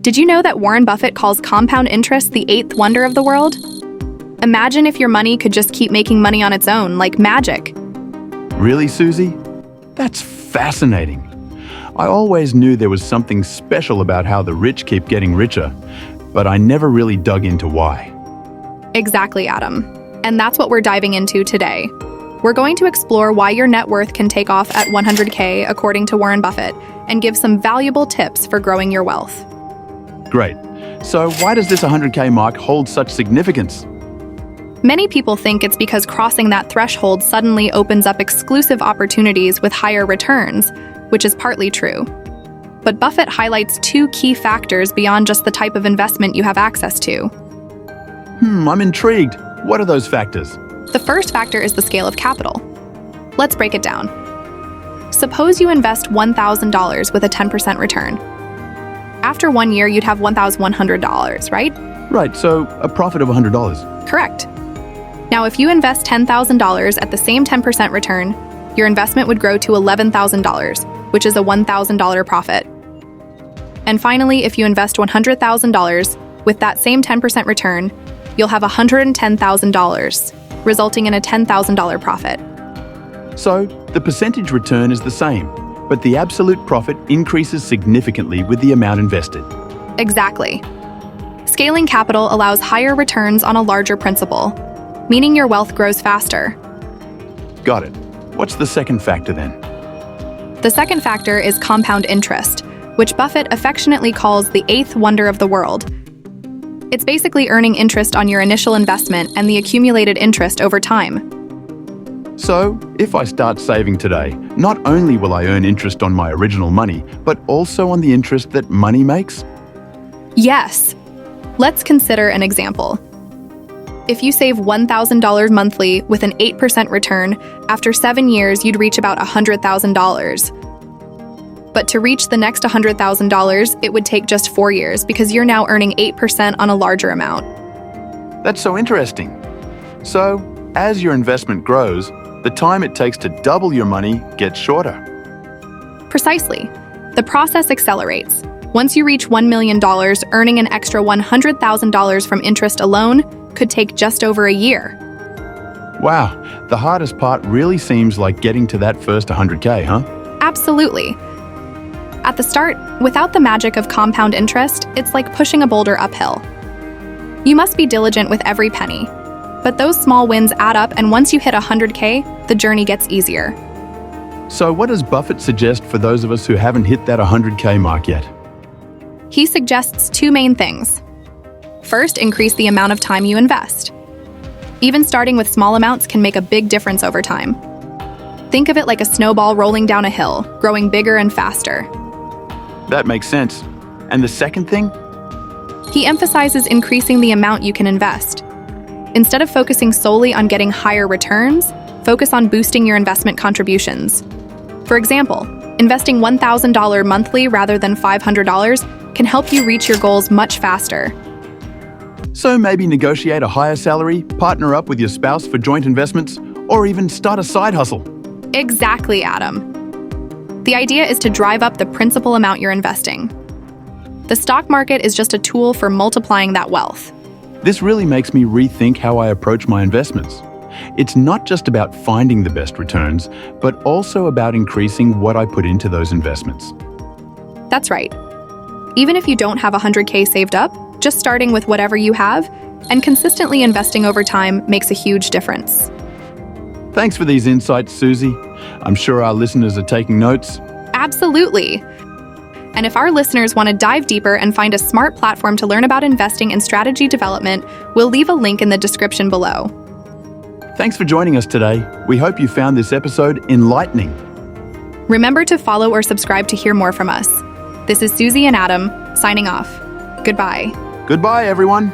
Did you know that Warren Buffett calls compound interest the eighth wonder of the world? Imagine if your money could just keep making money on its own, like magic. Really, Susie? That's fascinating. I always knew there was something special about how the rich keep getting richer, but I never really dug into why. Exactly, Adam. And that's what we're diving into today. We're going to explore why your net worth can take off at 100K, according to Warren Buffett, and give some valuable tips for growing your wealth. Great. So why does this 100K mark hold such significance? Many people think it's because crossing that threshold suddenly opens up exclusive opportunities with higher returns, which is partly true. But Buffett highlights two key factors beyond just the type of investment you have access to. I'm intrigued. What are those factors? The first factor is the scale of capital. Let's break it down. Suppose you invest $1,000 with a 10% return. After 1 year, you'd have $1,100, right? Right, so a profit of $100. Correct. Now, if you invest $10,000 at the same 10% return, your investment would grow to $11,000, which is a $1,000 profit. And finally, if you invest $100,000 with that same 10% return, you'll have $110,000, resulting in a $10,000 profit. So, the percentage return is the same, but the absolute profit increases significantly with the amount invested. Exactly. Scaling capital allows higher returns on a larger principal, meaning your wealth grows faster. Got it. What's the second factor then? The second factor is compound interest, which Buffett affectionately calls the eighth wonder of the world. It's basically earning interest on your initial investment and the accumulated interest over time. So, if I start saving today, not only will I earn interest on my original money, but also on the interest that money makes? Yes. Let's consider an example. If you save $1,000 monthly with an 8% return, after 7 years you'd reach about $100,000. But to reach the next $100,000, it would take just 4 years because you're now earning 8% on a larger amount. That's so interesting. So, as your investment grows, the time it takes to double your money gets shorter. Precisely. The process accelerates. Once you reach $1 million, earning an extra $100,000 from interest alone could take just over a year. Wow, the hardest part really seems like getting to that first 100K, huh? Absolutely. At the start, without the magic of compound interest, it's like pushing a boulder uphill. You must be diligent with every penny. But those small wins add up, and once you hit 100K, the journey gets easier. So what does Buffett suggest for those of us who haven't hit that 100K mark yet? He suggests two main things. First, increase the amount of time you invest. Even starting with small amounts can make a big difference over time. Think of it like a snowball rolling down a hill, growing bigger and faster. That makes sense. And the second thing? He emphasizes increasing the amount you can invest. Instead of focusing solely on getting higher returns, focus on boosting your investment contributions. For example, investing $1,000 monthly rather than $500 can help you reach your goals much faster. So maybe negotiate a higher salary, partner up with your spouse for joint investments, or even start a side hustle. Exactly, Adam. The idea is to drive up the principal amount you're investing. The stock market is just a tool for multiplying that wealth. This really makes me rethink how I approach my investments. It's not just about finding the best returns, but also about increasing what I put into those investments. That's right. Even if you don't have 100K saved up, just starting with whatever you have and consistently investing over time makes a huge difference. Thanks for these insights, Susie. I'm sure our listeners are taking notes. Absolutely. And if our listeners want to dive deeper and find a smart platform to learn about investing and strategy development, we'll leave a link in the description below. Thanks for joining us today. We hope you found this episode enlightening. Remember to follow or subscribe to hear more from us. This is Susie and Adam, signing off. Goodbye. Goodbye, everyone.